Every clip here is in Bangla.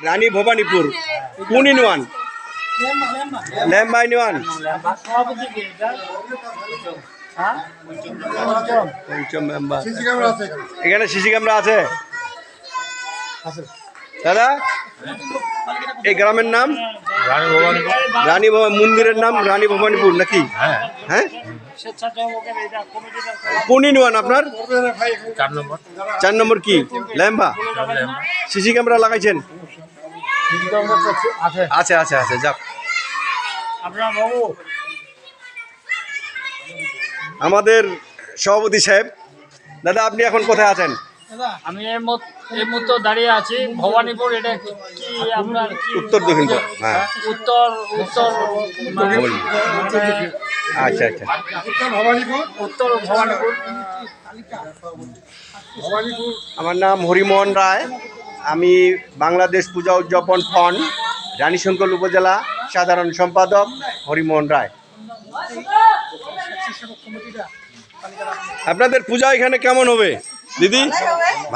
রানী ভবানীপুর কোন ইউনিয়ন? লেম্বা ইউনিয়ন। পঞ্চম মেম্বার। এখানে সিসি ক্যামেরা আছে দাদা? এই গ্রামের নাম রানী মন্দিরের নাম রানী ভবানীপুর নাকি? হ্যাঁ, কোন ইউনিয়ন আপনার? 4 নম্বর কি লেম্বা? সিসি ক্যামেরা লাগাইছেন? আচ্ছা আচ্ছা আচ্ছা, যাক। আমাদের সভাপতি সাহেব, দাদা আপনি এখন কোথায় আছেন? আমি এই মুহূর্তে দাঁড়িয়ে আছি ভবানীপুর। এটা কি আপনার উত্তর দক্ষিণ? হ্যাঁ, উত্তর উত্তর আচ্ছা আচ্ছা। উত্তর ভবানীপুর। আমার নাম হরিমোহন রায়। আমি বাংলাদেশ পূজা উদযাপন ফন্ড রানীশঙ্কর উপজেলা সাধারণ সম্পাদক হরিমোহন রায়। আপনাদের পূজা এখানে কেমন হবে দিদি?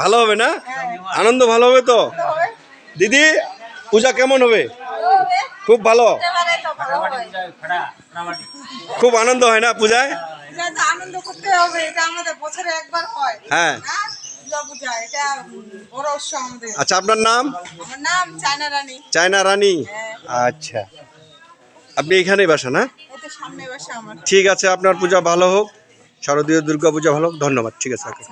ভালো হবে না? আনন্দ ভালো হবে তো? দিদি পূজা কেমন হবে? খুব ভালো, খুব আনন্দ হয় না পূজায়? আনন্দ করতে হবে, এটা আমাদের বছরে একবার হয়। হ্যাঁ। এটা বড় উৎসব আমাদের। আচ্ছা, আপনার নাম? আমার নাম চায়না রানী। চায়না রানী, আচ্ছা। আপনি এখানেই বাসা না? এটা সামনে বাসা আমার। ঠিক আছে, আপনার পূজা ভালো হোক, শারদীয় দুর্গা পূজা ভালো হোক। ধন্যবাদ, ঠিক আছে।